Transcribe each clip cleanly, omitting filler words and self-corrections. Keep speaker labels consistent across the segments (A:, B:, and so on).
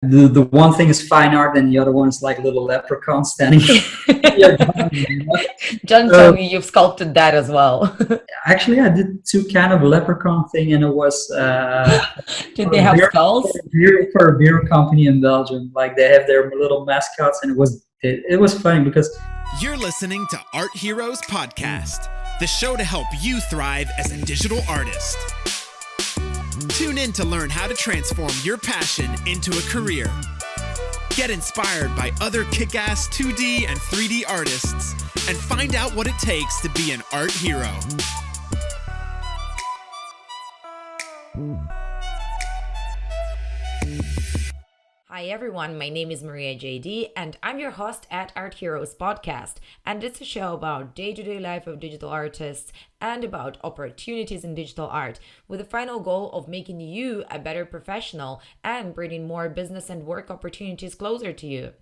A: The one thing is fine art, and the other one is like little leprechaun standing. Your drawing, you know?
B: Don't tell
A: So
B: me you've sculpted that as well.
A: actually, I did two kind of leprechaun thing, and it was
B: Did
A: for
B: they
A: a
B: have
A: beer
B: skulls?
A: for a beer company in Belgium. Like they have their little mascots, and it was funny because
C: You're listening to Art Heroes Podcast, the show to help you thrive as a digital artist. Tune in to learn how to transform your passion into a career. Get inspired by other kick-ass 2D and 3D artists, and find out what it takes to be an art hero.
B: Hi everyone, my name is Maria JD and I'm your host at Art Heroes Podcast, and it's a show about day-to-day life of digital artists and about opportunities in digital art, with the final goal of making you a better professional and bringing more business and work opportunities closer to you.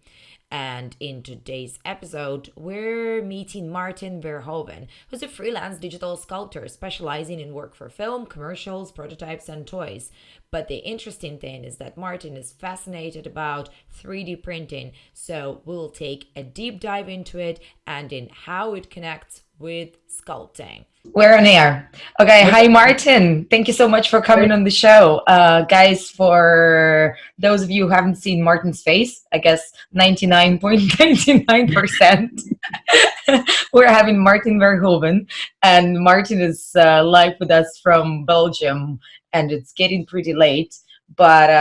B: And in today's episode, we're meeting Maarten Verhoeven, who's a freelance digital sculptor specializing in work for film, commercials, prototypes, and toys. But the interesting thing is that Maarten is fascinated about 3D printing, so we'll take a deep dive into it and in how it connects with sculpting. We're on air. Okay, hi Maarten. Thank you so much for coming on the show. Guys, for those of you who haven't seen Maarten's face, I guess 99.99%, we're having Maarten Verhoeven, and Maarten is live with us from Belgium, and it's getting pretty late, but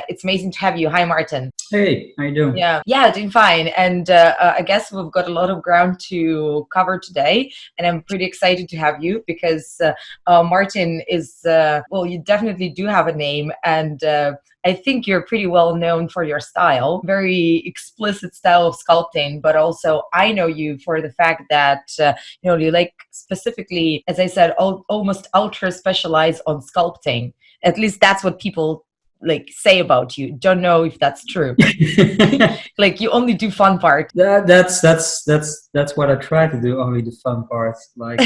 B: it's amazing to have you. Hi Maarten.
A: hey, how you doing?
B: Yeah, doing fine. And I guess we've got a lot of ground to cover today, and I'm pretty excited to have you because Maarten is, well, you definitely do have a name, and I think you're pretty well known for your style, very explicit style of sculpting, but also I know you for the fact that, you like specifically, as I said, almost ultra specialize on sculpting. At least that's what people say about you. Don't know if that's true. Like you only do fun part.
A: That's what I try to do. Only the fun parts. Like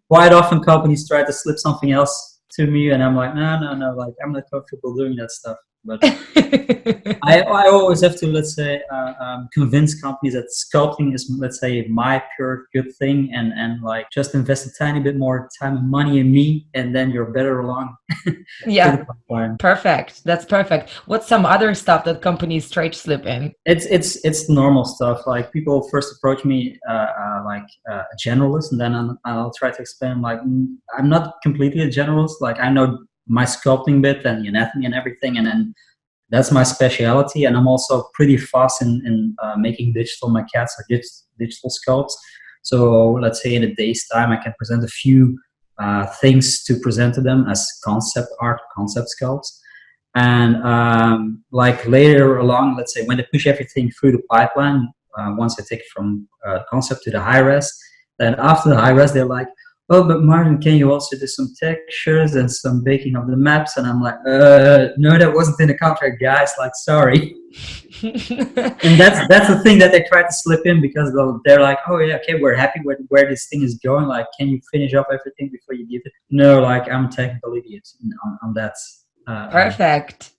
A: quite often, companies try to slip something else to me, and I'm like, no. Like I'm not comfortable doing that stuff. But I always have to, let's say, convince companies that sculpting is, let's say, my pure good thing, and like just invest a tiny bit more time and money in me, and then you're better along.
B: Yeah, perfect. That's perfect. What's some other stuff that companies try to slip in?
A: It's normal stuff. Like people first approach me like a generalist, and then I'll try to explain like I'm not completely a generalist. Like I know my sculpting bit and the anatomy and everything, and then that's my specialty. And I'm also pretty fast in making digital maquettes or digital sculpts. So let's say in a day's time, I can present a few things to present to them as concept art, concept sculpts. And like later along, let's say when they push everything through the pipeline, once I take it from concept to the high res, then after the high res, they're like, oh, but Maarten, can you also do some textures and some baking of the maps? And I'm like, no, that wasn't in the contract, guys. Like, sorry. And that's the thing that they try to slip in, because they're like, oh yeah, okay, we're happy with where this thing is going. Like, can you finish up everything before you give it? No, like I'm a technical idiot on that.
B: Perfect.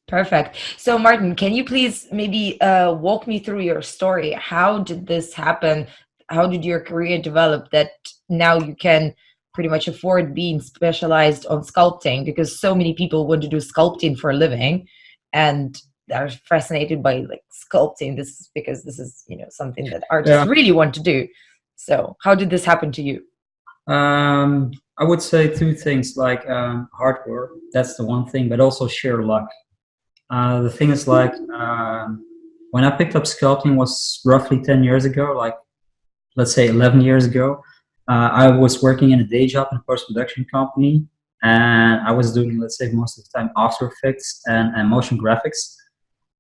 B: So Maarten, can you please maybe walk me through your story? How did this happen? How did your career develop that now you can pretty much afford being specialized on sculpting, because so many people want to do sculpting for a living and they're fascinated by sculpting. This is because this is something that artists really want to do. So how did this happen to you?
A: I would say two things, like hard work, that's the one thing, but also sheer luck. The thing is, like when I picked up sculpting was roughly 10 years ago, like let's say 11 years ago. I was working in a day job in a post-production company, and I was doing, let's say, most of the time After Effects and motion graphics.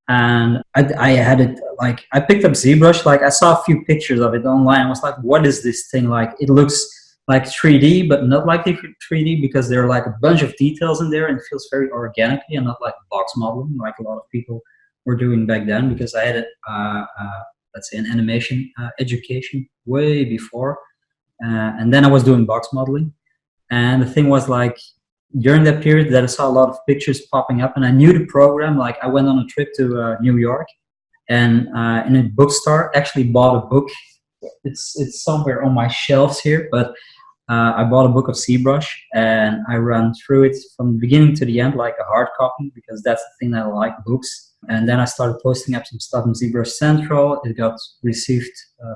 A: And I had it, like, I picked up ZBrush, like I saw a few pictures of it online. I was like, what is this thing? Like, it looks like 3D, but not like 3D, because there are like a bunch of details in there and it feels very organically and not like box modeling like a lot of people were doing back then, because I had let's say, an animation education way before. And then I was doing box modeling. And the thing was, like, during that period that I saw a lot of pictures popping up, and I knew the program. Like I went on a trip to New York, and in a bookstore actually bought a book. It's somewhere on my shelves here, but I bought a book of ZBrush, and I ran through it from the beginning to the end like a hard copy, because that's the thing that I like, books. And then I started posting up some stuff in ZBrush Central. It got received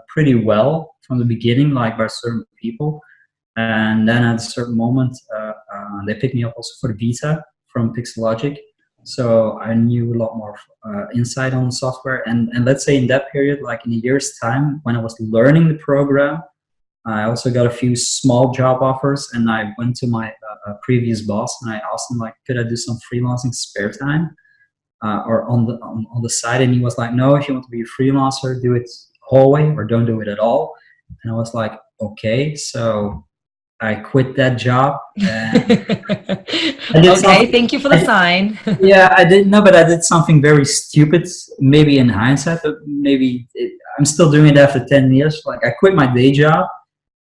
A: pretty well from the beginning, like by certain people. And then at a certain moment, they picked me up also for the beta from Pixelogic. So I knew a lot more insight on the software. And let's say in that period, like in a year's time, when I was learning the program, I also got a few small job offers, and I went to my previous boss and I asked him, like, could I do some freelancing spare time or on the side? And he was like, no, if you want to be a freelancer, do it whole way or don't do it at all. And I was like, okay. So I quit that job.
B: Okay, thank you for the sign.
A: Yeah, I didn't know, but I did something very stupid, maybe in hindsight, but maybe I'm still doing it after 10 years. Like I quit my day job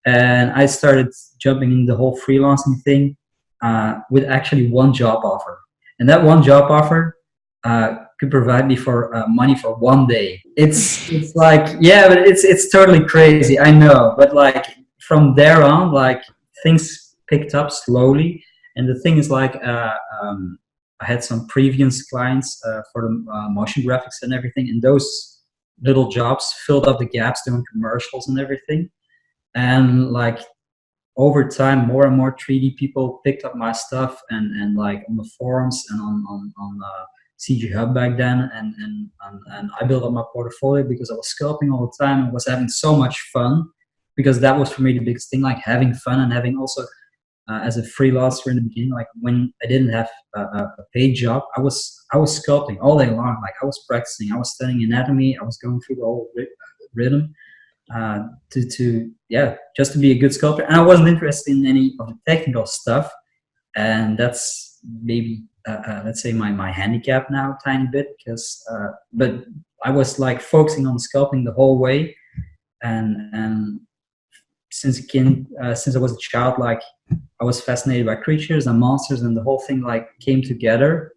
A: and I started jumping in the whole freelancing thing with actually one job offer. And that one job offer could provide me for money for one day. It's like, yeah, but it's totally crazy, I know. But like from there on, like things picked up slowly. And the thing is, like, I had some previous clients for the motion graphics and everything, and those little jobs filled up the gaps doing commercials and everything. And like over time, more and more 3D people picked up my stuff, and like on the forums and on CG Hub back then, and I built up my portfolio because I was sculpting all the time and was having so much fun, because that was for me the biggest thing, like having fun and having also. As a freelancer in the beginning, like when I didn't have a paid job, I was sculpting all day long. Like I was practicing, I was studying anatomy, I was going through the whole rhythm just to be a good sculptor. And I wasn't interested in any of the technical stuff, and that's maybe let's say my handicap now, a tiny bit, because but I was like focusing on sculpting the whole way, and since I was a child, like I was fascinated by creatures and monsters, and the whole thing like came together.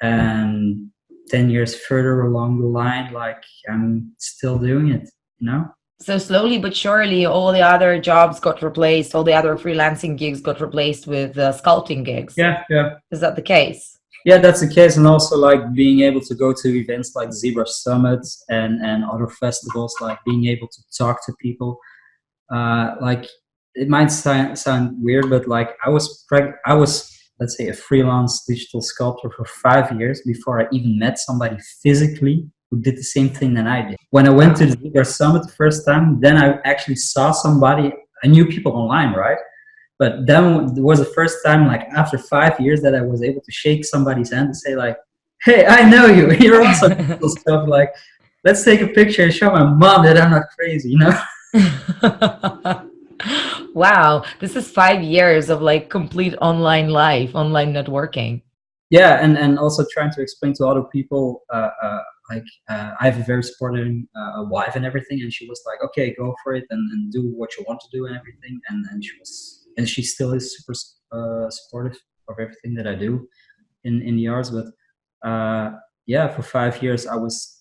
A: And 10 years further along the line, like I'm still doing it, you know?
B: So slowly but surely, all the other jobs got replaced, all the other freelancing gigs got replaced with sculpting gigs.
A: Yeah.
B: Is that the case?
A: Yeah, that's the case. And also like being able to go to events like ZBrush Summits and other festivals, like being able to talk to people. Like it might sound weird, but like I was let's say a freelance digital sculptor for 5 years before I even met somebody physically who did the same thing than I did. When I went to the ZBrush Summit the first time, then I actually saw somebody. I knew people online, right? But then it was the first time, like after 5 years, that I was able to shake somebody's hand and say like, hey, I know you, you're also digital stuff, like let's take a picture and show my mom that I'm not crazy, you know?
B: Wow, this is 5 years of like complete online life, online networking.
A: Yeah, and also trying to explain to other people, I have a very supportive wife and everything, and she was like, okay, go for it and do what you want to do and everything, and she still is super supportive of everything that I do in the arts. But for 5 years I was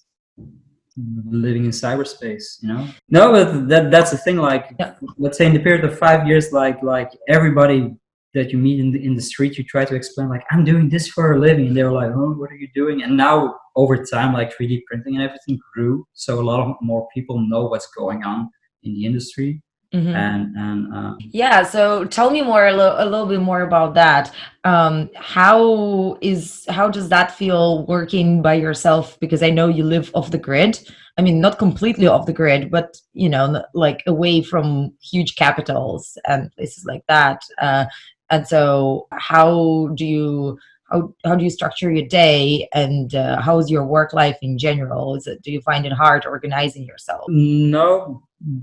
A: living in cyberspace, you know. No, but that's the thing, like let's say in the period of 5 years, like everybody that you meet in the street, you try to explain like I'm doing this for a living, and they were like, oh, what are you doing? And now over time, like 3D printing and everything grew, so a lot of more people know what's going on in the industry.
B: Yeah, so tell me more a little bit more about that. How does that feel working by yourself? Because I know you live off the grid. I mean, not completely off the grid, but you know, like away from huge capitals and places like that. And so, how do you structure your day, and how is your work life in general? Do you find it hard organizing yourself?
A: No,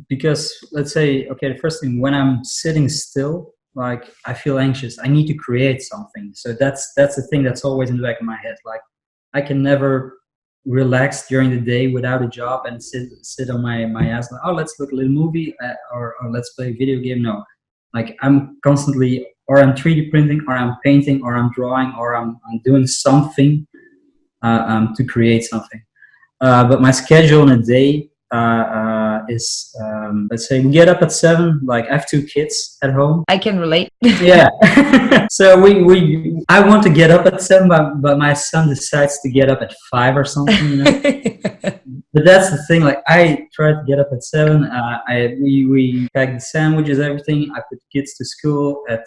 A: because let's say, okay, the first thing, when I'm sitting still, like I feel anxious. I need to create something. So that's the thing that's always in the back of my head. Like I can never relax during the day without a job and sit on my ass like, oh, let's look a little movie or let's play a video game. No, like I'm constantly or I'm 3D printing, or I'm painting, or I'm drawing, or I'm doing something to create something. But my schedule in a day is, let's say we get up at 7. Like I have 2 kids at home.
B: I can relate.
A: Yeah. So I want to get up at 7, but my son decides to get up at 5 or something, you know. But that's the thing. Like I try to get up at 7. We pack the sandwiches, everything. I put the kids to school at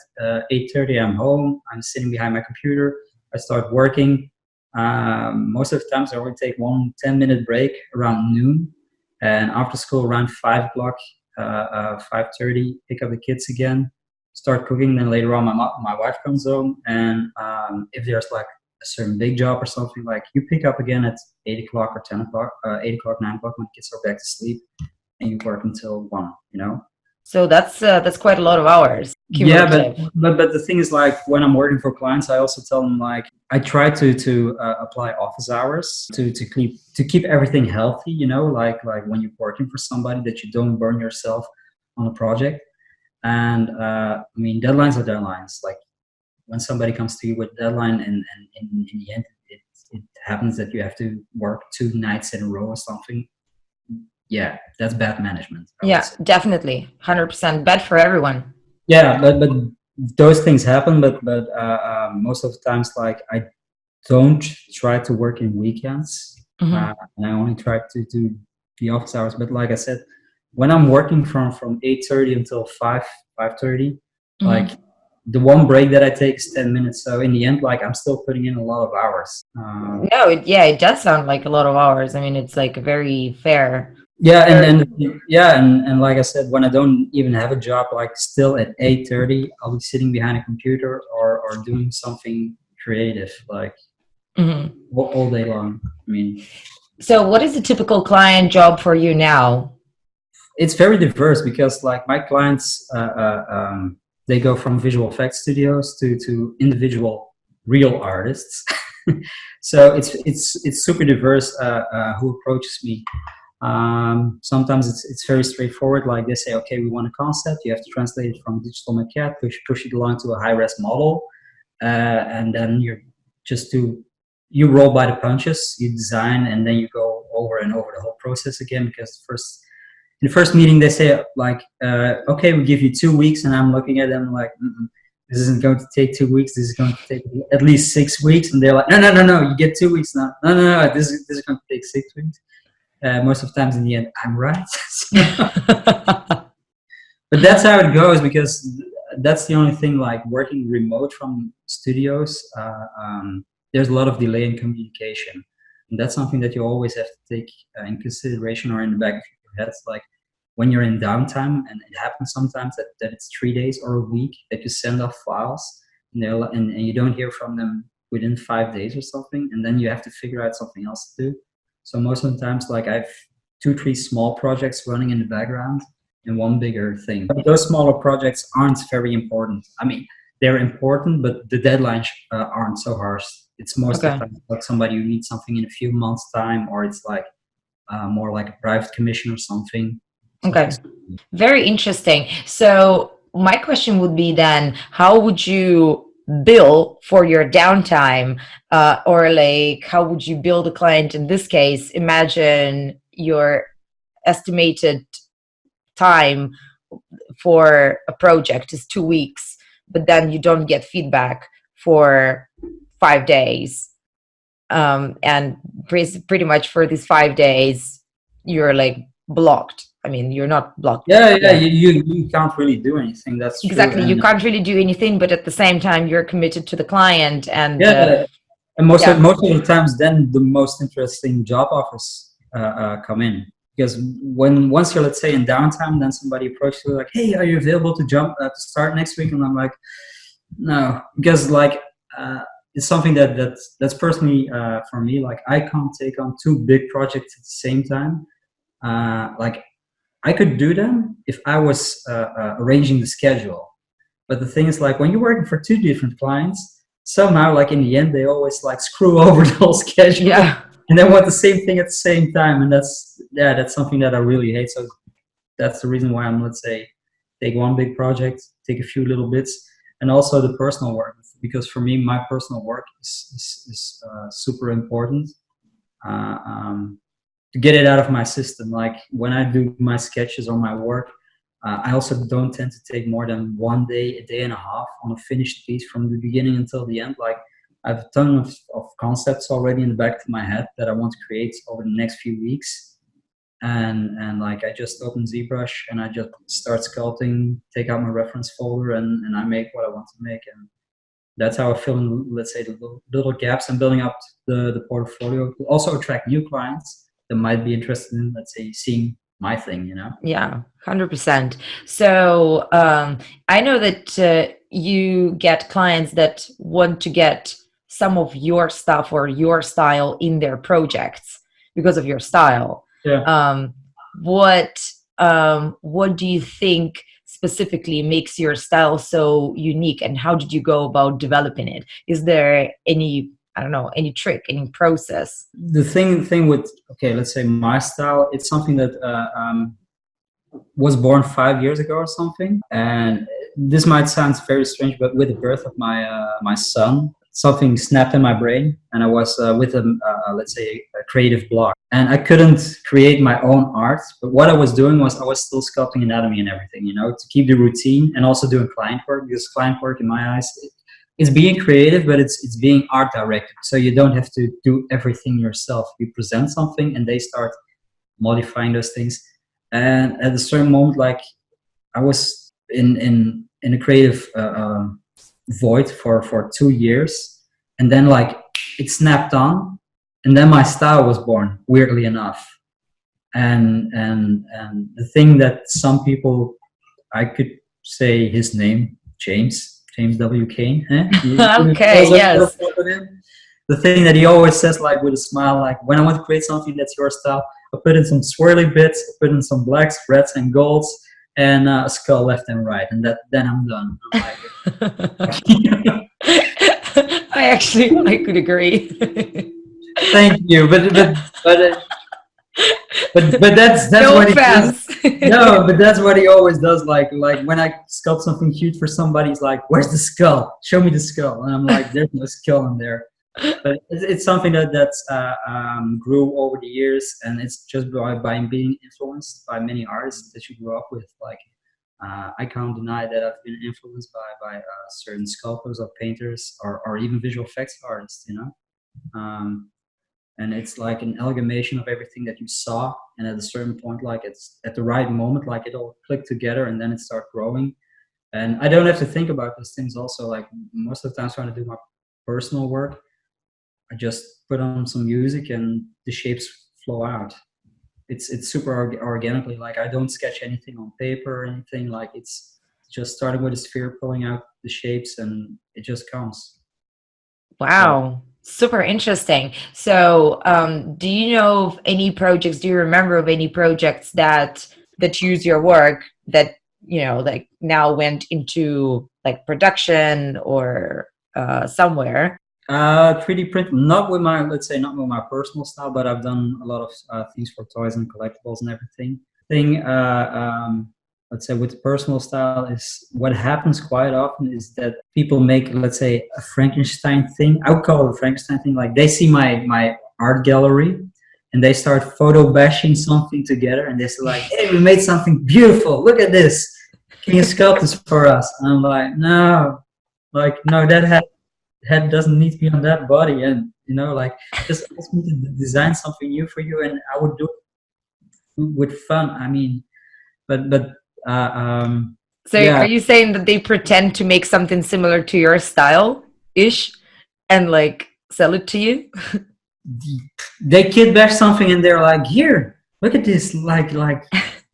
A: 8:30. I'm home. I'm sitting behind my computer. I start working. Most of the times I only take 1 10-minute break around noon, and after school around 5 o'clock, 5:30, pick up the kids again, start cooking. Then later on, my wife comes home, and if there's like a certain big job or something, like you pick up again at 8 o'clock or 10 o'clock, 8 o'clock, 9 o'clock when the kids are back to sleep, and you work until 1. You know.
B: So that's quite a lot of hours.
A: Yeah, but the thing is, like when I'm working for clients, I also tell them, like I try to apply office hours to keep everything healthy. You know, like when you're working for somebody, that you don't burn yourself on a project. And I mean, deadlines are deadlines. Like when somebody comes to you with a deadline, and in the end it happens that you have to work 2 nights in a row or something. Yeah, that's bad management.
B: Yeah, definitely, 100% bad for everyone.
A: Yeah, but those things happen. But most of the times, like I don't try to work in weekends. And I only try to do the office hours. But like I said, when I'm working from 8:30 until 5:30, like the one break that I take is 10 minutes. So in the end, like I'm still putting in a lot of hours.
B: It does sound like a lot of hours. I mean, it's like very fair.
A: Yeah, and like I said, when I don't even have a job, like still at 8:30, I'll be sitting behind a computer or doing something creative, like all day long. I mean,
B: so what is a typical client job for you now?
A: It's very diverse because, like, my clients, they go from visual effects studios to individual real artists. So it's super diverse who approaches me. Sometimes it's very straightforward. Like they say, okay, we want a concept. You have to translate it from digital maquette, push it along to a high-res model, and then you roll by the punches. You design, and then you go over and over the whole process again. Because in the first meeting, they say like, okay, we give you 2 weeks, and I'm looking at them like, this isn't going to take 2 weeks. This is going to take at least 6 weeks, and they're like, no, you get 2 weeks now. No, this is going to take 6 weeks. Most of the times in the end, I'm right. But that's how it goes, because that's the only thing, like working remote from studios, there's a lot of delay in communication. And that's something that you always have to take in consideration or in the back of your head. It's like when you're in downtime, and it happens sometimes that it's 3 days or a week that you send off files, and you don't hear from them within 5 days or something, and then you have to figure out something else to do. So most of the times, like I have 2-3 small projects running in the background and one bigger thing. But those smaller projects aren't very important. I mean, they're important, but the deadlines aren't so harsh. It's most of the time like somebody who needs something in a few months' time, or it's like more like a private commission or something.
B: Okay, very interesting. So my question would be then, how would you bill for your downtime, or like how would you bill the client in this case? Imagine your estimated time for a project is 2 weeks, but then you don't get feedback for 5 days, and pretty much for these 5 days you're like blocked. I mean, you're not blocked.
A: Yeah. You can't really do anything. That's true.
B: Exactly. You can't really do anything, but at the same time, you're committed to the client. And
A: and most of the times, then the most interesting job offers come in, because once you're, let's say, in downtime, then somebody approaches you like, "Hey, are you available to start next week?" And I'm like, "No," because like it's something that's personally for me. Like I can't take on 2 big projects at the same time. Like I could do them if I was arranging the schedule. But the thing is, like when you're working for 2 different clients, somehow, like in the end, they always like screw over the whole schedule.
B: Yeah.
A: And they want the same thing at the same time. And that's something that I really hate. So that's the reason why I'm, let's say, take one big project, take a few little bits, and also the personal work, because for me, my personal work is super important. Uh, um, to get it out of my system. Like when I do my sketches or my work, I also don't tend to take more than 1 day, a day and a half on a finished piece from the beginning until the end. Like I have a ton of concepts already in the back of my head that I want to create over the next few weeks. And like I just open ZBrush and I just start sculpting, take out my reference folder, and I make what I want to make. And that's how I fill in, let's say, the little gaps and building up the portfolio to also attract new clients that might be interested in, let's say, seeing my thing, you know?
B: Yeah, 100%. So I know that you get clients that want to get some of your stuff or your style in their projects because of your style.
A: Yeah.
B: What do you think specifically makes your style so unique, and how did you go about developing it? Is there any, I don't know, any trick, any process?
A: The thing with, okay, let's say my style, it's something that was born 5 years ago or something. And this might sound very strange, but with the birth of my son, something snapped in my brain, and I was with let's say a creative block, and I couldn't create my own art. But what I was doing was I was still sculpting anatomy and everything, you know, to keep the routine, and also doing client work, because client work in my eyes, it's being creative, but it's being art directed. So you don't have to do everything yourself. You present something and they start modifying those things. And at a certain moment, like I was in a creative void for 2 years, and then like it snapped on, and then my style was born, weirdly enough. And the thing that some people, I could say his name, James W. Kane.
B: Okay, yes.
A: The thing that he always says, like with a smile, like when I want to create something that's your style, I put in some swirly bits, I put in some blacks, reds, and golds, and a skull left and right, and then I'm done. I'm like,
B: I could agree.
A: Thank you, but that's
B: no
A: what
B: offense.
A: he does. No, but that's what he always does. Like when I sculpt something huge for somebody, he's like, "Where's the skull? Show me the skull." And I'm like, "There's no skull in there." But it's something that's grew over the years, and it's just by being influenced by many artists that you grew up with. Like I can't deny that I've been influenced by certain sculptors or painters or even visual effects artists, you know. And it's like an amalgamation of everything that you saw, and at a certain point, like it's at the right moment, like it all clicked together, and then it started growing. And I don't have to think about those things also. Like most of the times when I do my personal work, I just put on some music and the shapes flow out. It's super organically. Like I don't sketch anything on paper or anything. Like it's just starting with a sphere, pulling out the shapes, and it just comes.
B: Wow. Super interesting. So, do you know of any projects? Do you remember of any projects that use your work that, you know, like now went into like production or somewhere?
A: 3D print, not with my personal style, but I've done a lot of things for toys and collectibles and everything. Let's say with the personal style is what happens quite often is that people make, let's say, a Frankenstein thing. I would call it a Frankenstein thing. Like they see my art gallery and they start photo bashing something together, and they say like, "Hey, we made something beautiful. Look at this. Can you sculpt this for us?" And I'm like, no, that head doesn't need to be on that body, and you know, like just ask me to design something new for you, and I would do it with fun. I mean, but
B: so
A: yeah.
B: Are you saying that they pretend to make something similar to your style ish and like sell it to you?
A: They kid bash something and they're like, "Here, look at this, like you're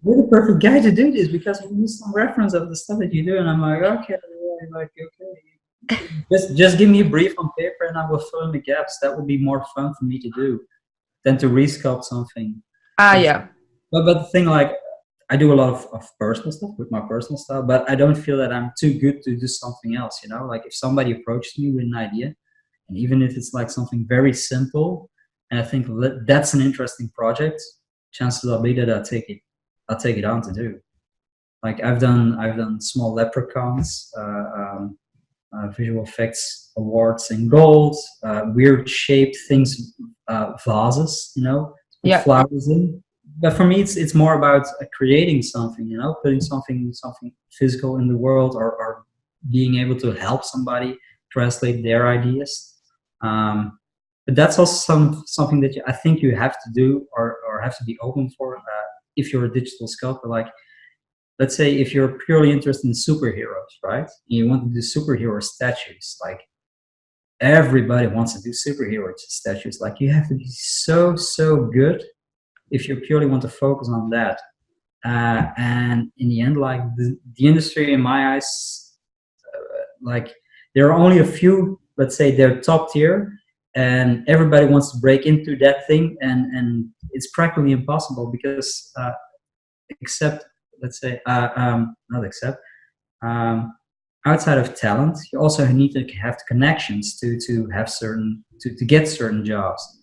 A: the perfect guy to do this because we need some reference of the stuff that you do." And I'm like, okay, just give me a brief on paper and I will fill in the gaps. That would be more fun for me to do than to resculpt something.
B: Yeah.
A: But the thing, like, I do a lot of personal stuff with my personal style, but I don't feel that I'm too good to do something else, you know? Like if somebody approaches me with an idea, and even if it's like something very simple, and I think that's an interesting project, chances are be that I'll take it on to do. Like I've done small leprechauns, visual effects awards and gold, weird shaped things, vases, put
B: Yeah.
A: flowers in. But for me, it's more about creating something, putting something physical in the world, or being able to help somebody translate their ideas. But that's also something that I think you have to do, or have to be open for, if you're a digital sculptor. Like, let's say if you're purely interested in superheroes, right? And you want to do superhero statues, like everybody wants to do superhero statues. Like, you have to be so good if you purely want to focus on that. And in the end, like the industry, in my eyes, like there are only a few, let's say they're top tier, and everybody wants to break into that thing, and it's practically impossible because except, let's say, not except, outside of talent, you also need to have the connections to have certain to get certain jobs,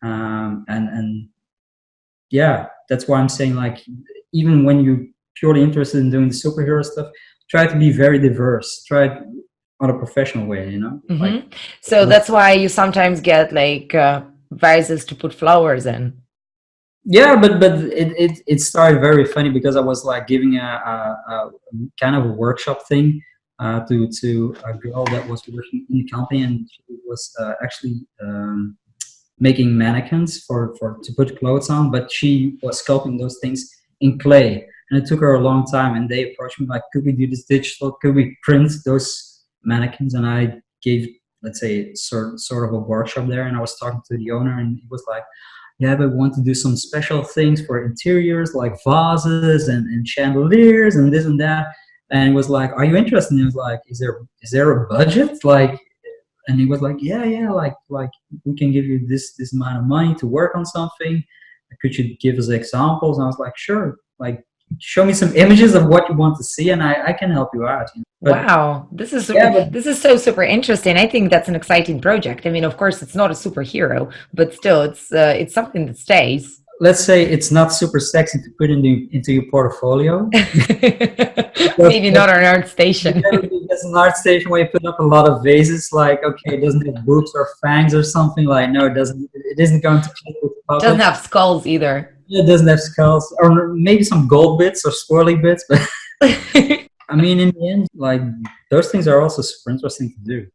A: and yeah, that's why I'm saying, like, even when you're purely interested in doing the superhero stuff, try to be very diverse. Try it on a professional way, like.
B: So that's why you sometimes get like vases to put flowers in.
A: Yeah, but it started very funny because I was like giving a kind of a workshop thing to a girl that was working in the company, and she was actually making mannequins for to put clothes on, but she was sculpting those things in clay, and it took her a long time. And they approached me like, could we do this digital? Could we print those mannequins? And I gave, let's say, sort of a workshop there, and I was talking to the owner, and he was like, yeah, but we want to do some special things for interiors, like vases and chandeliers and this and that. And he was like, are you interested? And he was like, is there a budget? Like, and he was like, yeah, like we can give you this amount of money to work on something. Could you give us examples? And I was like, sure. Like, show me some images of what you want to see, and I can help you out. But,
B: wow, this is so super interesting. I think that's an exciting project. I mean, of course, it's not a superhero, but still, it's something that stays.
A: Let's say it's not super sexy to put into your portfolio.
B: Maybe not an art station.
A: It's an art station where you put up a lot of vases. Like, okay, it doesn't have boobs or fangs or something. Like, no, it doesn't. It isn't going to click with the public.
B: Doesn't have skulls either.
A: It doesn't have skulls, or maybe some gold bits or swirly bits. But I mean, in the end, like, those things are also super interesting to do.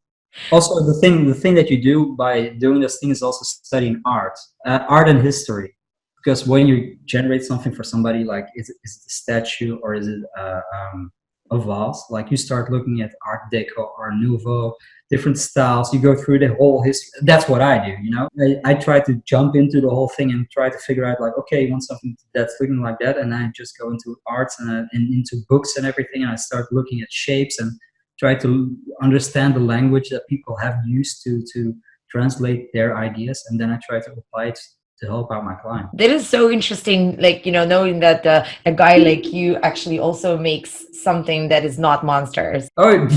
A: Also, the thing that you do by doing this thing is also studying art and history. Because when you generate something for somebody, like, is it a statue or is it a vase? Like, you start looking at Art Deco or Nouveau, different styles. You go through the whole history. That's what I do, I try to jump into the whole thing and try to figure out, like, okay, you want something that's looking like that, and I just go into arts and into books and everything, and I start looking at shapes and try to understand the language that people have used to translate their ideas, and then I try to apply it to help out my client.
B: That is so interesting, like, knowing that a guy like you actually also makes something that is not monsters.
A: Oh,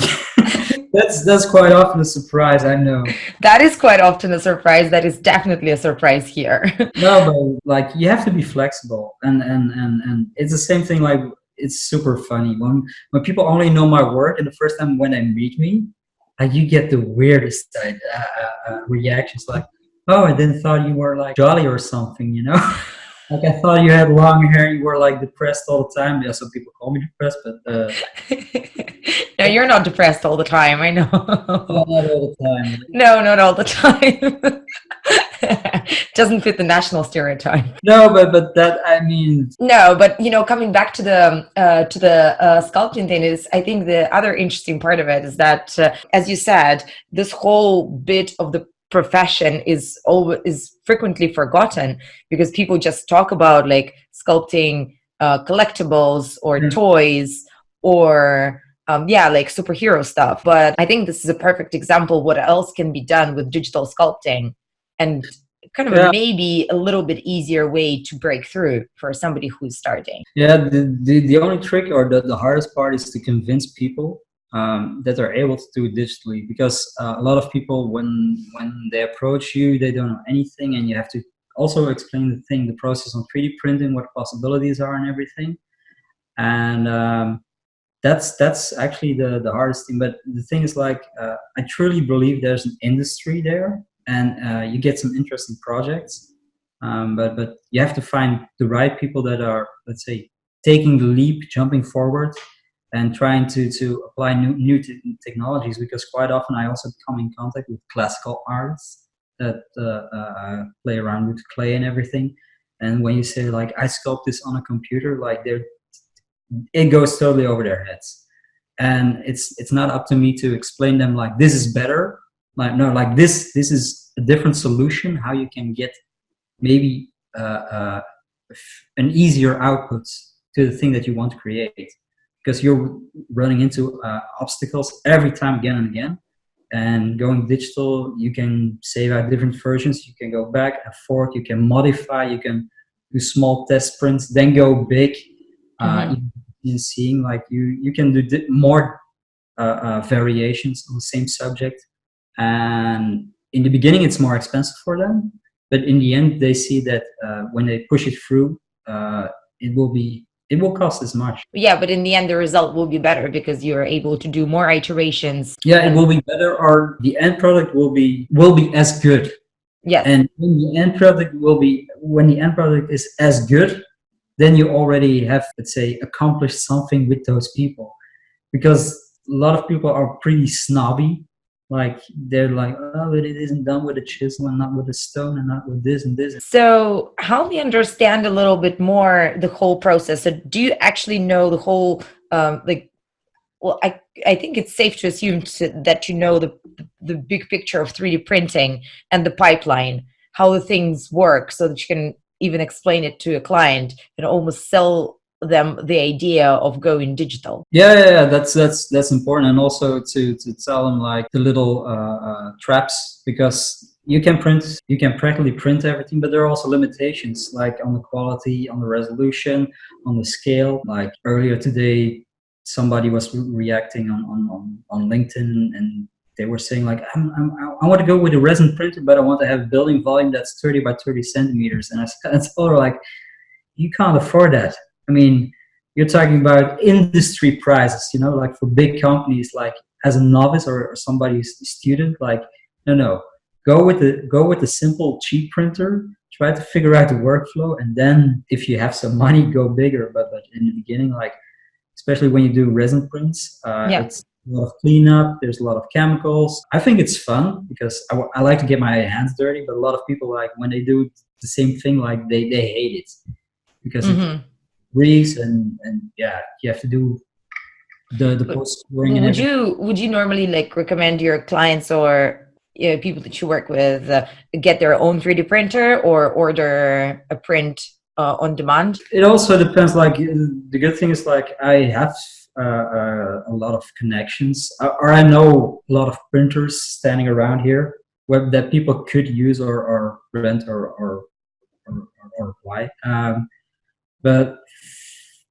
A: that's quite often a surprise, I know.
B: That is quite often a surprise. That is definitely a surprise here.
A: No, but like, you have to be flexible, and it's the same thing. Like, it's super funny when people only know my work, and the first time when they meet me, you get the weirdest reactions, like, oh, I didn't thought you were like jolly or something, Like, I thought you had long hair and you were like depressed all the time. Yeah, some people call me depressed, but
B: no, you're not depressed all the time, I know.
A: Not all the time.
B: No, not all the time. Doesn't fit the national stereotype.
A: No, but that, I mean.
B: No, but coming back to the sculpting thing, is, I think the other interesting part of it is that, as you said, this whole bit of the profession is frequently forgotten, because people just talk about, like, sculpting collectibles or toys or like superhero stuff. But I think this is a perfect example of what else can be done with digital sculpting, and kind of maybe a little bit easier way to break through for somebody who's starting.
A: Yeah, the only trick, or the hardest part, is to convince people that are able to do it digitally, because a lot of people, when they approach you, they don't know anything, and you have to also explain the process on 3D printing, what possibilities are and everything. And that's actually the hardest thing. But the thing is, like, I truly believe there's an industry there, and you get some interesting projects. But you have to find the right people that are, let's say, taking the leap, jumping forward, and trying to apply new technologies. Because quite often I also come in contact with classical artists that play around with clay and everything. And when you say, like, I sculpt this on a computer, like, it goes totally over their heads. And it's not up to me to explain them, like, this is better. Like, no, like, this is a different solution, how you can get maybe an easier output to the thing that you want to create. Because you're running into obstacles every time, again and again. And going digital, you can save out different versions. You can go back and forth. You can modify. You can do small test prints, then go big. In seeing, like, you can do more variations on the same subject. And in the beginning, it's more expensive for them. But in the end, they see that when they push it through, it will cost as much.
B: Yeah, but in the end, the result will be better because you're able to do more iterations.
A: Yeah, it will be better, or the end product will be as good.
B: Yes.
A: And when the end product is as good, then you already have, let's say, accomplished something with those people. Because a lot of people are pretty snobby. Like, they're like, oh, but it isn't done with a chisel and not with a stone and not with this and this.
B: So help me understand a little bit more the whole process. So do you actually know the whole, I think it's safe to assume that you know the big picture of 3D printing and the pipeline, how the things work, so that you can even explain it to a client and almost sell them the idea of going digital.
A: Yeah, that's important. And also to tell them, like, the little traps, because you can practically print everything, but there are also limitations, like on the quality, on the resolution, on the scale. Like, earlier today, somebody was reacting on LinkedIn, and they were saying, like, I want to go with a resin printer, but I want to have a building volume that's 30 by 30 centimeters. And I told her, like, you can't afford that. I mean, you're talking about industry prices, like, for big companies. Like, as a novice or somebody's student, like, no, go with the simple, cheap printer. Try to figure out the workflow, and then if you have some money, go bigger. But in the beginning, like, especially when you do resin prints, it's a lot of cleanup. There's a lot of chemicals. I think it's fun because I like to get my hands dirty. But a lot of people, like, when they do the same thing, like, they hate it because it breaks and yeah, you have to do the post scoring.
B: Would you normally, like, recommend your clients or people that you work with get their own 3D printer or order a print on demand?
A: It also depends. Like, the good thing is, like, I have a lot of connections, or I know a lot of printers standing around here that people could use or rent or buy. But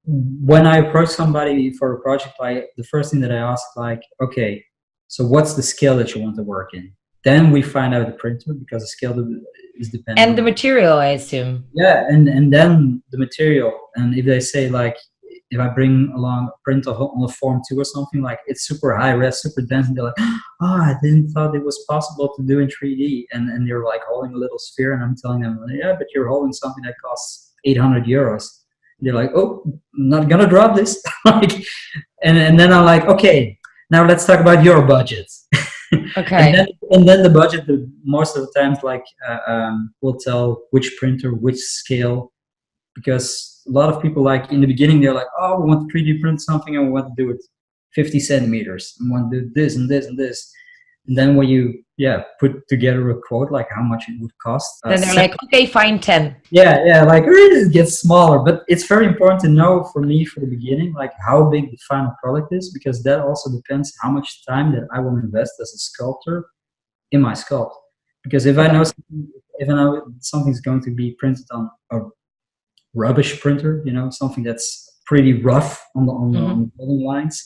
A: when I approach somebody for a project, like, the first thing that I ask, like, okay, so what's the scale that you want to work in? Then we find out the printer, because the scale is dependent.
B: And the material, I assume.
A: Yeah, and then the material. And if they say, like, if I bring along a print on a Form 2 or something, like, it's super high res, super dense, and they're like, oh, I didn't thought it was possible to do in 3D. And they're, like, holding a little sphere, and I'm telling them, yeah, but you're holding something that costs 800 euros. They're like, oh, I'm not gonna drop this. Like, and then I'm like, okay, now let's talk about your budget.
B: Okay.
A: and then the budget, most of the times, like, will tell which printer, which scale, because a lot of people, like, in the beginning, they're like, oh, we want to 3D print something and we want to do it 50 centimeters and want to do this and this and this. And then when you put together a quote, like, how much it would cost,
B: then they're like, okay, fine, 10.
A: Yeah, like, it gets smaller. But it's very important to know, for me, for the beginning, like, how big the final product is, because that also depends how much time that I will invest as a sculptor in my sculpt. Because if I know something's going to be printed on a rubbish printer, something that's pretty rough on the building lines,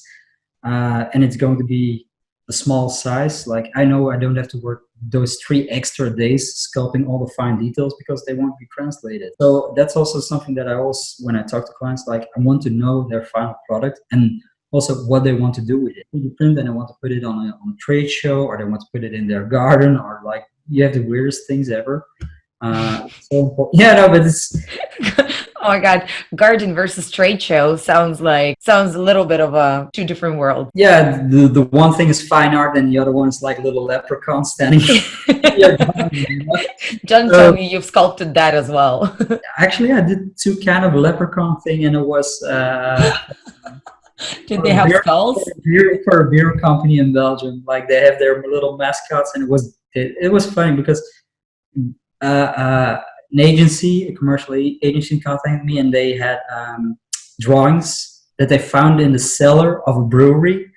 A: and it's going to be a small size, like, I know I don't have to work those 3 extra days sculpting all the fine details, because they won't be translated. So that's also something that I always, when I talk to clients, like, I want to know their final product. And also what they want to do with it. You print and they want to put it on a trade show, or they want to put it in their garden, or like you have the weirdest things ever. Yeah, no, but it's
B: Oh my God, garden versus trade show sounds a little bit of a two different worlds.
A: yeah. The one thing is fine art, and the other one is like little leprechauns standing. in your garden, you know?
B: Don't tell me you've sculpted that as well.
A: Actually, I did two kind of leprechaun thing, and it was
B: Did they have skulls?
A: for a beer company in Belgium. Like they have their little mascots, and it was funny because a commercial agency contacted me, and they had drawings that they found in the cellar of a brewery,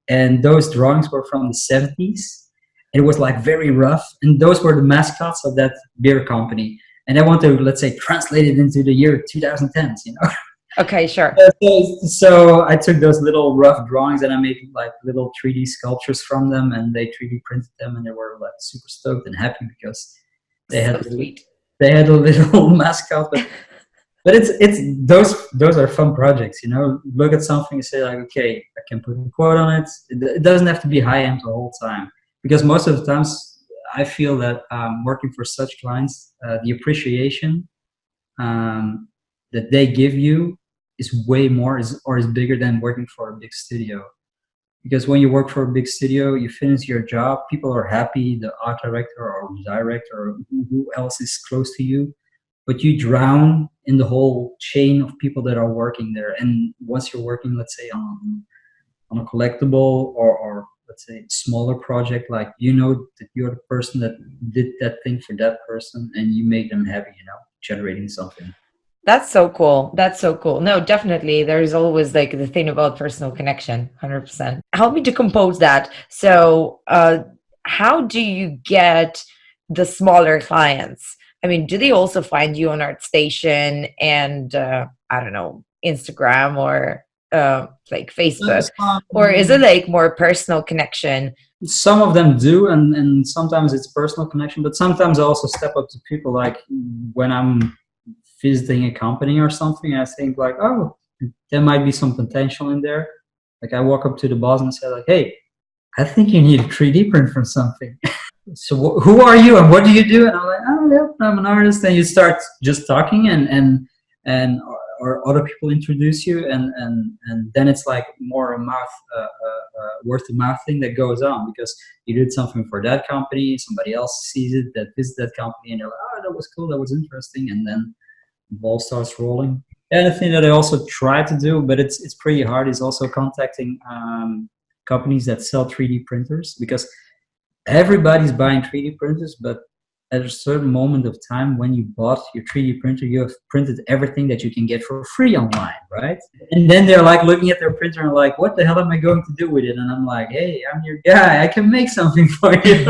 A: and those drawings were from the 70s. It was like very rough, and those were the mascots of that beer company. And I want to, let's say, translate it into the year 2010s, you know.
B: Okay, sure.
A: So I took those little rough drawings and I made like little 3D sculptures from them, and they 3D printed them, and they were like super stoked and happy because they had a little mascot. But it's those are fun projects, you know. Look at something and say like, okay, I can put a quote on it. It doesn't have to be high end the whole time, because most of the times I feel that working for such clients, the appreciation that they give you is way more is bigger than working for a big studio. Because when you work for a big studio, you finish your job, people are happy, the art director or the director or who else is close to you, but you drown in the whole chain of people that are working there. And once you're working, let's say on a collectible or let's say smaller project, like, you know that you're the person that did that thing for that person, and you make them happy, you know, generating something.
B: That's so cool. That's so cool. No, definitely. There's always like the thing about personal connection, 100%. Help me decompose that. So, how do you get the smaller clients? I mean, do they also find you on ArtStation and, I don't know, Instagram or like Facebook? Or is it like more personal connection?
A: Some of them do, and sometimes it's personal connection, but sometimes I also step up to people, like when I'm visiting a company or something, I think like, oh, there might be some potential in there. Like I walk up to the boss and say like, hey, I think you need a 3D print from something. So who are you and what do you do? And I'm like, oh yeah, I'm an artist. And you start just talking, and or other people introduce you, and then it's like more a word of mouth thing that goes on, because you did something for that company, somebody else sees it that visits that company, and they're like, oh, that was cool, that was interesting, and then the ball starts rolling. And the thing that I also try to do, but it's pretty hard, is also contacting companies that sell 3D printers, because everybody's buying 3D printers, but at a certain moment of time when you bought your 3D printer, you have printed everything that you can get for free online, right? And then they're like looking at their printer and like, what the hell am I going to do with it? And I'm like, hey, I'm your guy, I can make something for you.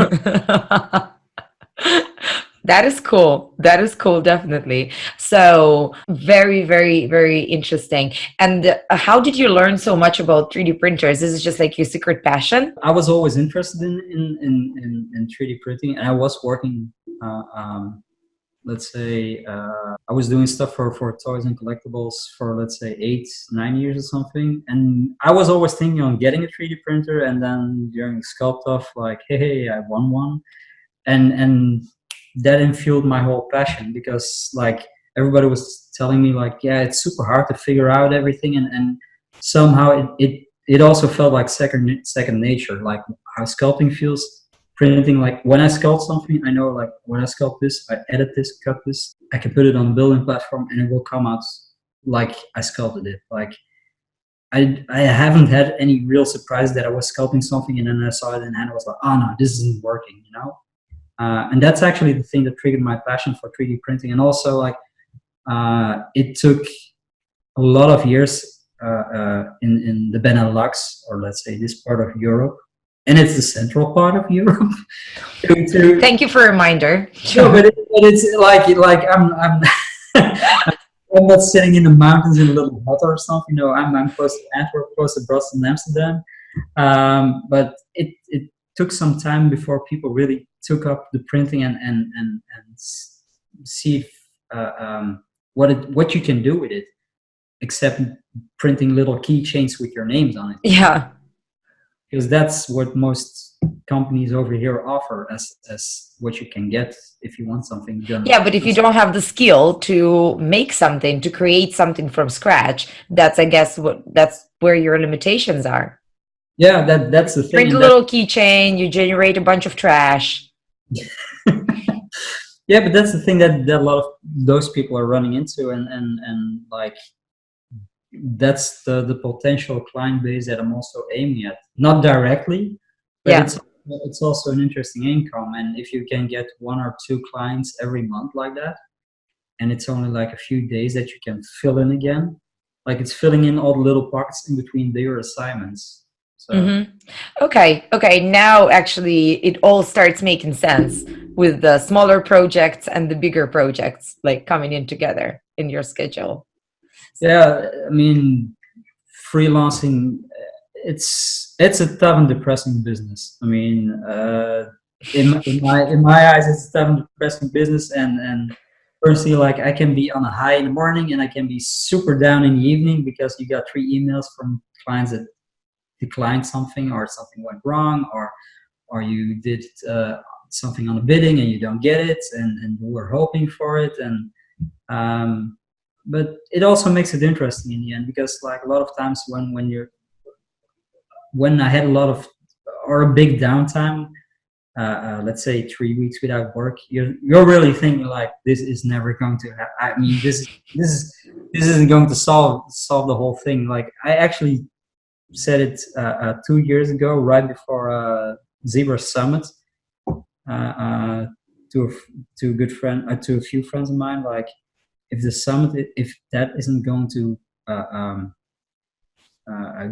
B: That is cool. That is cool, definitely. So very, very, very interesting. And how did you learn so much about 3D printers? Is it just like your secret passion?
A: I was always interested in 3D printing, and I was working, let's say, I was doing stuff for toys and collectibles for, let's say, 8-9 years or something. And I was always thinking on getting a 3D printer, and then during Sculpt Off, like, hey, I won one. And that infueled my whole passion, because like everybody was telling me like, yeah, it's super hard to figure out everything, and somehow it also felt like second nature, like how sculpting feels. Printing, like when I sculpt something, I know like when I sculpt this, I edit this, cut this, I can put it on a building platform, and it will come out like I sculpted it. Like I haven't had any real surprise that I was sculpting something and then I saw it and I was like, oh no, this isn't working, you know. And that's actually the thing that triggered my passion for 3D printing. And also, like, it took a lot of years in the Benelux, or let's say this part of Europe, and it's the central part of Europe.
B: Thank you for a reminder.
A: No, but it's like I'm I'm not sitting in the mountains in a little hut or something. You know, I'm close to Antwerp, close to Brussels and Amsterdam. But it took some time before people really took up the printing and see if, what you can do with it. except printing little keychains with your names on it.
B: Yeah.
A: Because that's what most companies over here offer as what you can get if you want something done.
B: Yeah, but if you don't have the skill to make something, to create something from scratch, that's, I guess, that's where your limitations are.
A: Yeah, that's the thing.
B: Print a little keychain, you generate a bunch of trash.
A: Yeah, but that's the thing that a lot of those people are running into, and like that's the potential client base that I'm also aiming at. Not directly, but
B: Yeah.
A: it's also an interesting income. And if you can get 1 or 2 clients every month like that, and it's only like a few days that you can fill in again, like it's filling in all the little pockets in between bigger assignments. So
B: Okay. Now, actually, it all starts making sense with the smaller projects and the bigger projects like coming in together in your schedule.
A: yeah, I mean, freelancing, it's a tough and depressing business. I mean, in my eyes, it's a tough and depressing business, and personally, like I can be on a high in the morning and I can be super down in the evening because you got 3 emails from clients that declined something, or something went wrong, or you did something on the bidding and you don't get it, and you were hoping for it, and but it also makes it interesting in the end, because like a lot of times when I had a lot of, or a big downtime, let's say 3 weeks without work, you're really thinking like, this is never going to happen. I mean, this isn't going to solve the whole thing. Like I actually said it 2 years ago, right before Zebra Summit, to a few friends of mine, like, if the summit, if that isn't going to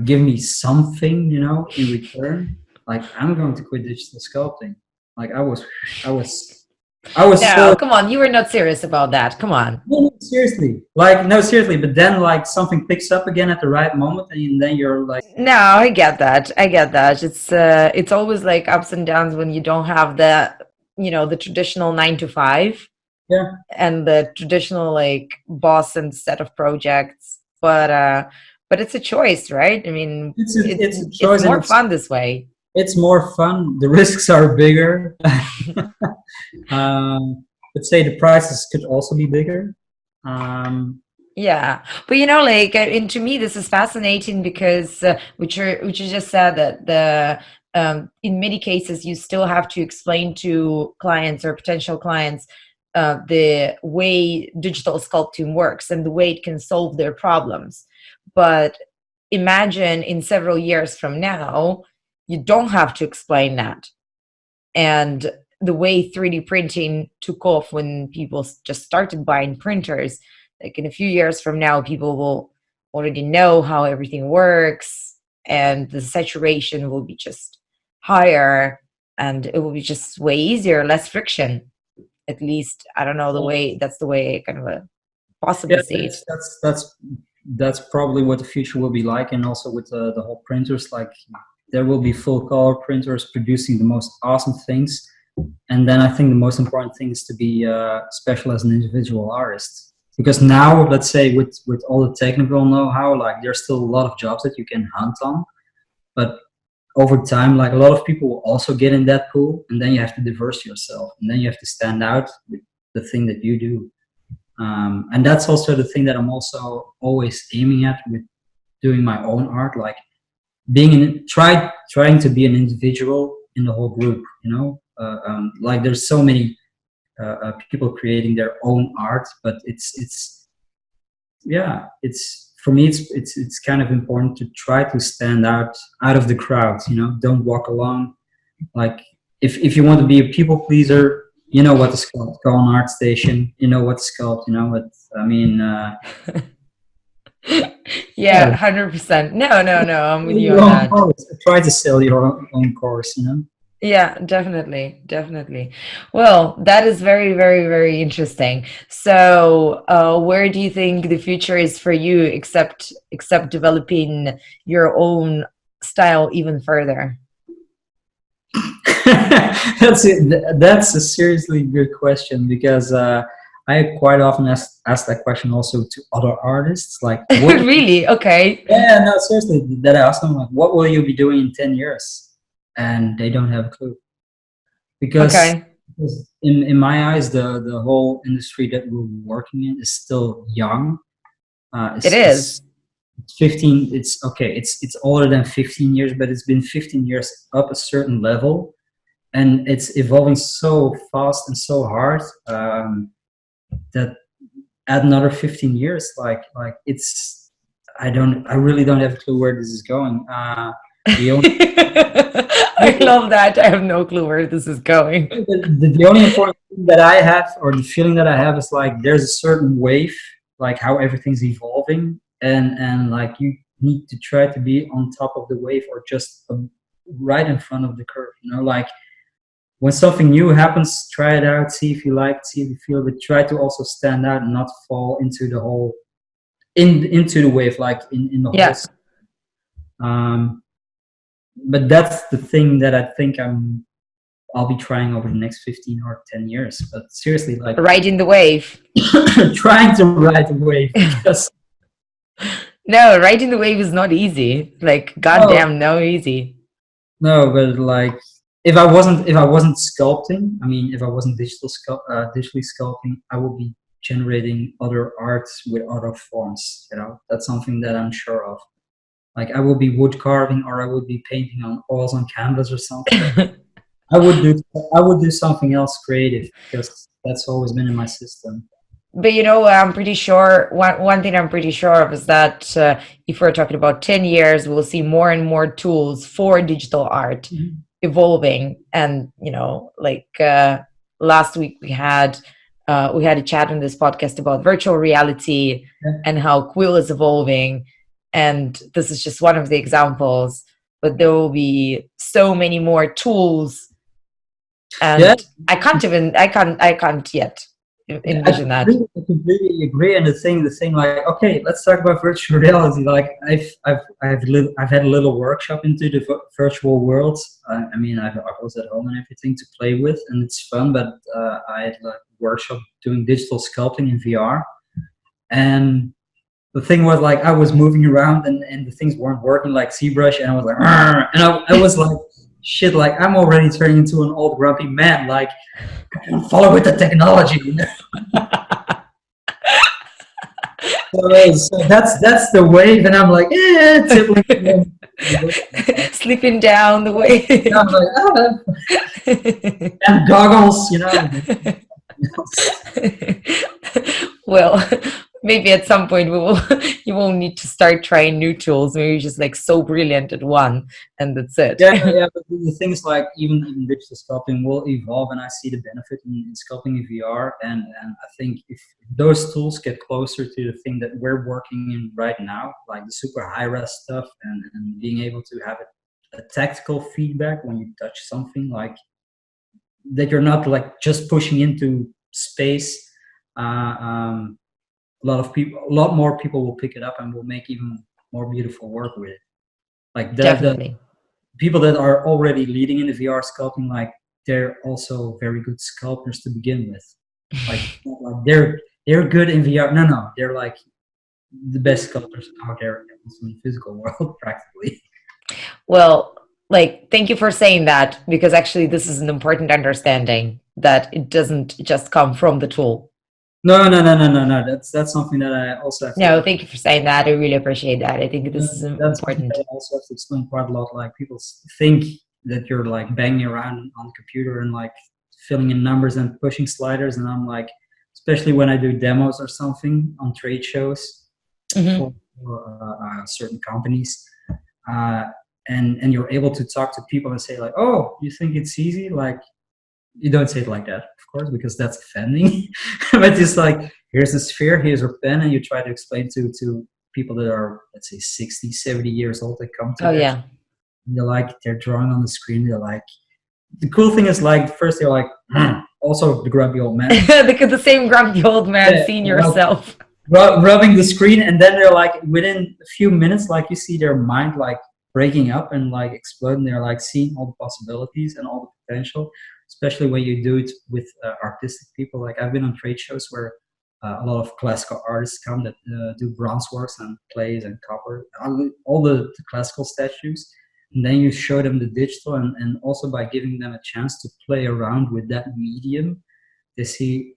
A: give me something, in return, like I'm going to quit digital sculpting. Like I was
B: No,
A: so,
B: come on, you were not serious about that. Come on.
A: no, seriously, but then like something picks up again at the right moment, and then you're like,
B: No, I get that. It's always like ups and downs when you don't have the traditional 9 to 5.
A: yeah,
B: And the traditional like boss and set of projects, but it's a choice, right? I mean,
A: it's a choice,
B: it's more fun this way.
A: it's more fun. The risks are bigger. Let's say the prices could also be bigger.
B: Yeah, but like, and to me, this is fascinating because which you just said that in many cases you still have to explain to clients or potential clients the way digital sculpting works and the way it can solve their problems. But imagine in several years from now, you don't have to explain that. And the way 3D printing took off when people just started buying printers, like in a few years from now, people will already know how everything works, and the saturation will be just higher, and it will be just way easier, less friction. At least, I don't know, that's the way I kind of possibly see it.
A: That's probably what the future will be like. And also with the whole printers, like there will be full color printers producing the most awesome things. And then I think the most important thing is to be special as an individual artist. Because now, let's say with all the technical know-how, like there's still a lot of jobs that you can hunt on. But over time, like a lot of people will also get in that pool, and then you have to diverse yourself, and then you have to stand out with the thing that you do. And that's also the thing that I'm also always aiming at with doing my own art, like trying to be an individual in the whole group, like there's so many people creating their own art, but it's for me, it's kind of important to try to stand out of the crowd. Don't walk along. Like if you want to be a people pleaser, you know what to sculpt. Go on ArtStation. You know what to sculpt. You know what I mean.
B: Yeah, 100%. No, I'm with you on that.
A: Try to sell your own course.
B: Yeah, definitely. Well, that is very, very, very interesting. So, where do you think the future is for you, except developing your own style even further?
A: That's a seriously good question, because I quite often ask that question also to other artists, like, what?
B: Really? Okay.
A: Yeah, no, seriously, that I ask them, like, what will you be doing in 10 years? And they don't have a clue. Because,
B: Okay.
A: because in my eyes, the whole industry that we're working in is still young.
B: It is.
A: It's 15, it's okay, it's older than 15 years, but it's been 15 years up a certain level. And it's evolving so fast and so hard that add another 15 years, like it's, I really don't have a clue where this is going. The only
B: I love that. I have no clue where this is going.
A: the only important thing that I have, or the feeling that I have, is like there's a certain wave, like how everything's evolving, and like you need to try to be on top of the wave, or just right in front of the curve. Like when something new happens, try it out, see if you like it, see if you feel it, but try to also stand out and not fall into the whole into the wave, like in the
B: Yeah.
A: whole. But that's the thing that I think I'll be trying over the next 15 or 10 years. But seriously, like
B: Riding the wave.
A: trying to ride the wave, because
B: No, riding the wave is not easy. Like, goddamn, no easy.
A: no, but like if I wasn't sculpting, I mean, if I wasn't digitally sculpting, I would be generating other arts with other forms. That's something that I'm sure of. Like I would be wood carving, or I would be painting on oils on canvas or something. I would do something else creative, because that's always been in my system.
B: But I'm pretty sure one thing I'm pretty sure of is that if we're talking about 10 years, we'll see more and more tools for digital art evolving. And like last week we had a chat on this podcast about virtual reality and how Quill is evolving. And this is just one of the examples, but there will be so many more tools, and I can't yet envision that.
A: I completely agree. And the thing, like, okay, let's talk about virtual reality. Like, I've had a little workshop into the virtual world. I mean, I was at home and everything to play with, and it's fun. But I had like a workshop doing digital sculpting in VR, and the thing was, like, I was moving around and the things weren't working, like ZBrush, and I was like, "Arr!" And I was like, shit, like I'm already turning into an old grumpy man, like I don't follow with the technology. So that's the wave, and I'm like, tippling,
B: slipping down the wave.
A: I'm like, and goggles,
B: Well, maybe at some point you will need to start trying new tools. Maybe just like so brilliant at one, and that's it.
A: Yeah. But the things like even digital sculpting will evolve, and I see the benefit in sculpting in VR. And I think if those tools get closer to the thing that we're working in right now, like the super high res stuff, and being able to have a tactical feedback when you touch something, like that you're not like just pushing into space. A lot more people will pick it up and will make even more beautiful work with it. Like
B: Definitely.
A: The people that are already leading in the VR sculpting, like they're also very good sculptors to begin with. Like they're good in VR. No, they're like the best sculptors out there in the physical world, practically.
B: Well, like, thank you for saying that, because actually this is an important understanding that it doesn't just come from the tool.
A: No. That's something that I also have to.
B: No, thank you for saying that. I really appreciate that. I think this is important.
A: I also have to explain quite a lot. Like people think that you're like banging around on the computer and like filling in numbers and pushing sliders, and I'm like, especially when I do demos or something on trade shows for certain companies, and you're able to talk to people and say like, oh, you think it's easy? Like, you don't say it like that, of course, because that's offending. But it's like, here's a sphere, here's a pen, and you try to explain to people that are, let's say, 60, 70 years old that come to they're drawing on the screen. They're like, the cool thing is, like, first they're like, also the grumpy old man.
B: The same grumpy old man, seeing yourself.
A: Rubbing the screen, and then they're like, within a few minutes, like, you see their mind like breaking up and like exploding. They're like seeing all the possibilities and all the potential. especially when you do it with artistic people. Like I've been on trade shows where a lot of classical artists come that do bronze works and clays and copper, all the classical statues. And then you show them the digital, and also by giving them a chance to play around with that medium, let's say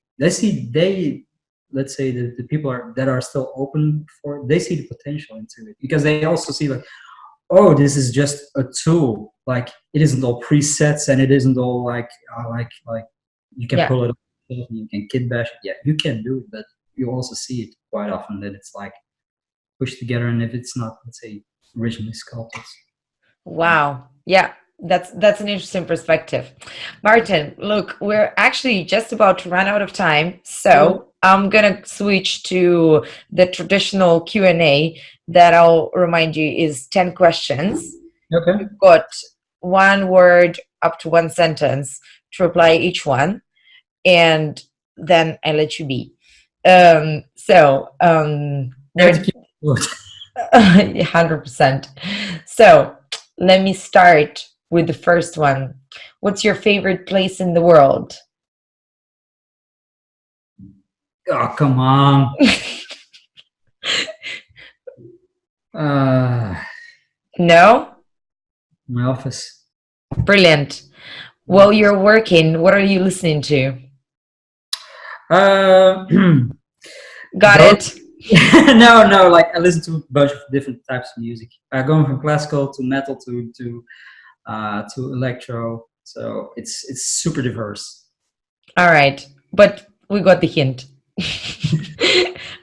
A: the people that are still open for it, they see the potential into it, because they also see like, oh, this is just a tool. Like it isn't all presets, and it isn't all like you can pull it up and you can kit bash it. Yeah, you can do it, but you also see it quite often that it's like pushed together, and if it's not, let's say, originally sculpted.
B: Wow. Yeah, that's an interesting perspective. Maarten, look, we're actually just about to run out of time, so I'm gonna switch to the traditional Q&A that I'll remind you is 10 questions.
A: Okay.
B: You've got one word up to one sentence to reply each one, and then I let you be. 100%. So let me start with the first one. What's your favorite place in the world?
A: Oh, come on.
B: No?
A: My office.
B: Brilliant. While you're working, what are you listening to?
A: Got
B: it.
A: No, like I listen to a bunch of different types of music, going from classical to metal to electro, so it's super diverse.
B: All right, but we got the hint.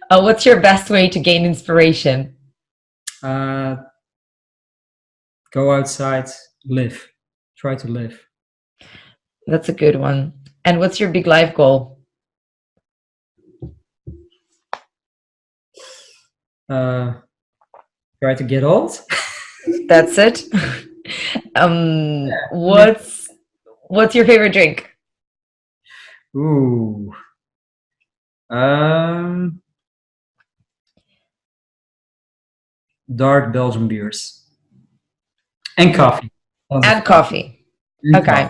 B: What's your best way to gain inspiration?
A: Go outside, try to live.
B: That's a good one. And what's your big life goal?
A: Try to get old.
B: That's it. What's your favorite drink?
A: Ooh. Dark Belgian beers. And coffee.
B: And coffee. Okay.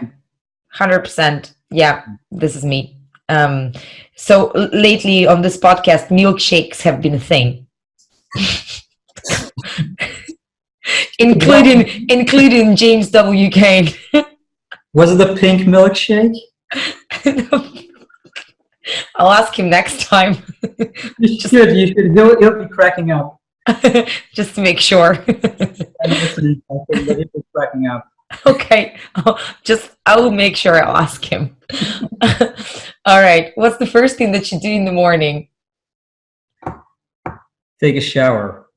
A: Coffee.
B: 100%. Yeah, this is me. So lately on this podcast, milkshakes have been a thing. including James W. Kane.
A: Was it a pink milkshake?
B: I'll ask him next time.
A: You should. He'll be cracking up.
B: Just to make sure.
A: He'll be cracking up.
B: Okay, I will make sure I'll ask him. All right, what's the first thing that you do in the morning?
A: Take a shower.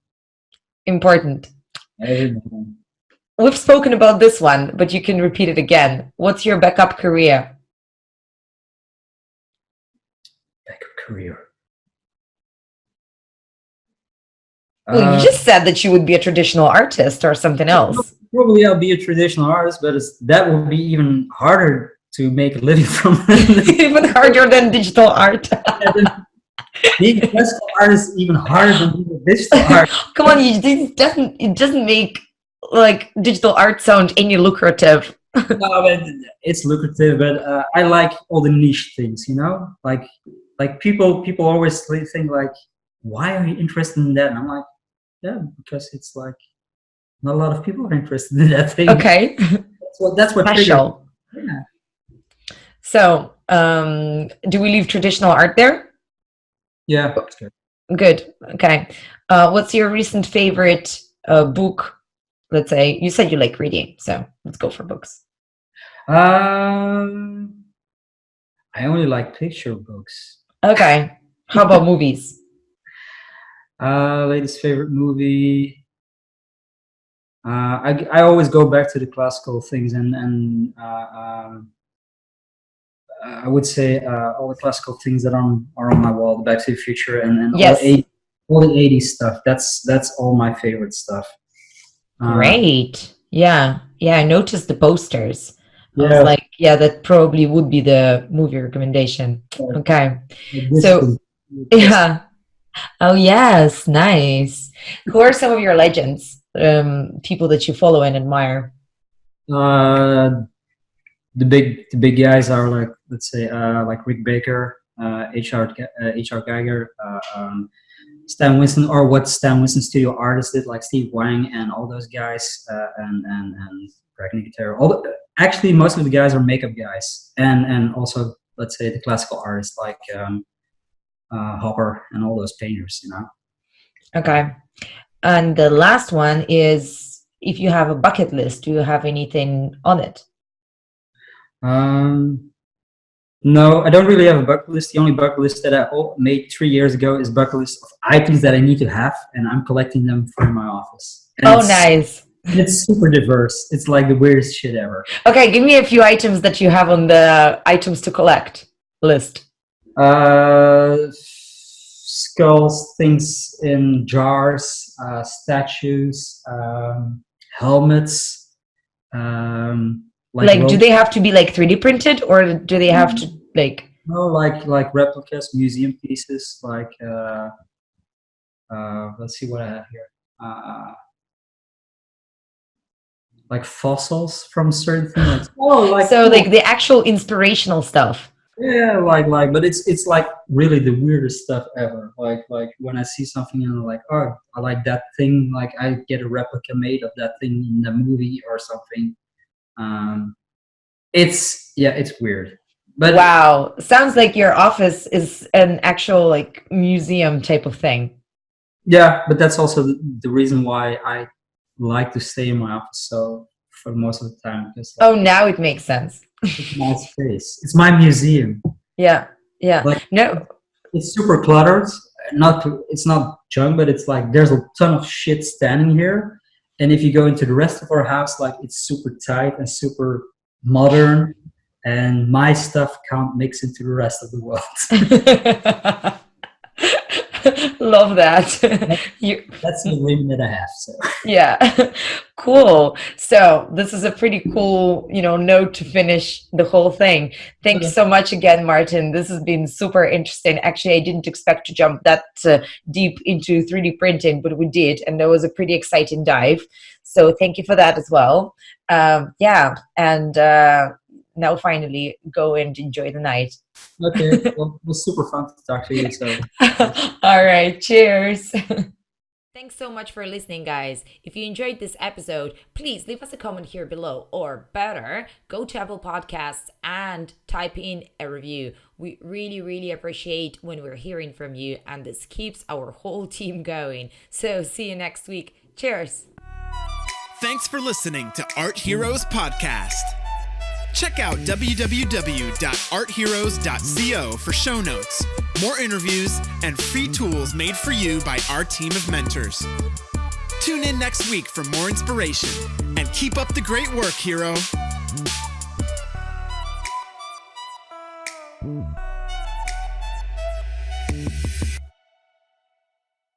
B: Important. We've spoken about this one, but you can repeat it again. What's your backup career? Well, you just said that you would be a traditional artist or something else.
A: Probably I'll be a traditional artist, but that will be even harder to make a living from.
B: Even harder than digital art.
A: Being a classical artist is even harder than being a digital art.
B: Come on, it doesn't make like digital art sound any lucrative.
A: No, but it's lucrative, but I like all the niche things, like people always think like, why are you interested in that? And I'm like, yeah, because it's like not a lot of people are interested in that thing.
B: Okay.
A: That's what
B: special. Yeah. So, do we leave traditional art there?
A: Yeah, that's good.
B: Good. Okay. What's your recent favorite book? Let's say you said you like reading, so let's go for books.
A: I only like picture books.
B: Okay. How about movies?
A: Latest favorite movie. I always go back to the classical things, and I would say all the classical things that are on my wall, the Back to the Future and
B: yes.
A: all the 80s stuff. That's all my favorite stuff.
B: Great. Yeah. I noticed the posters.
A: Yeah.
B: I was like, yeah, that probably would be the movie recommendation. Okay. So, yeah. Oh, yes. Nice. Who are some of your legends? People that you follow and admire?
A: the big guys are like, let's say, like Rick Baker, H.R. Geiger, Stan Winston, or what Stan Winston studio artists did, like Steve Wang and all those guys, and Greg Nicotero. Actually, most of the guys are makeup guys, and also, let's say, the classical artists like Hopper and all those painters.
B: Okay. And the last one is, if you have a bucket list, do you have anything on it?
A: No, I don't really have a bucket list. The only bucket list that I made 3 years ago is bucket list of items that I need to have, and I'm collecting them for my office. And
B: Nice.
A: It's super diverse. It's like the weirdest shit ever.
B: Okay, give me a few items that you have on the items to collect list.
A: Skulls, things in jars, statues, helmets.
B: Do they have to be like 3D printed, or do they have to like?
A: No, like replicas, museum pieces. Like let's see what I have here. Like fossils from certain things.
B: Like the actual inspirational stuff.
A: Yeah, but it's like really the weirdest stuff ever. Like when I see something and I'm like, oh, I like that thing. Like I get a replica made of that thing in the movie or something. It's weird. But
B: wow, sounds like your office is an actual like museum type of thing.
A: Yeah, but that's also the reason why I like to stay in my office so for most of the time. Because,
B: now it makes sense.
A: It's my space. It's my museum.
B: Yeah. Like, no,
A: it's super cluttered. It's not junk, but it's like there's a ton of shit standing here. And if you go into the rest of our house, like it's super tight and super modern, and my stuff can't mix into the rest of the world.
B: Love that.
A: That's the agreement that I have. So
B: yeah, cool. So this is a pretty cool, note to finish the whole thing. Thanks so much again, Maarten. This has been super interesting. Actually, I didn't expect to jump that deep into 3D printing, but we did, and that was a pretty exciting dive. So thank you for that as well. Now finally go and enjoy the night.
A: Okay, well, it was super fun to talk to you. So
B: all right, cheers. Thanks so much for listening, guys. If you enjoyed this episode, please leave us a comment here below, or better, go to Apple Podcasts and type in a review. We really, really appreciate when we're hearing from you, and this keeps our whole team going. So see you next week. Cheers.
C: Thanks for listening to Art Heroes Podcast. Check out www.artheroes.co for show notes, more interviews, and free tools made for you by our team of mentors. Tune in next week for more inspiration, and keep up the great work, hero.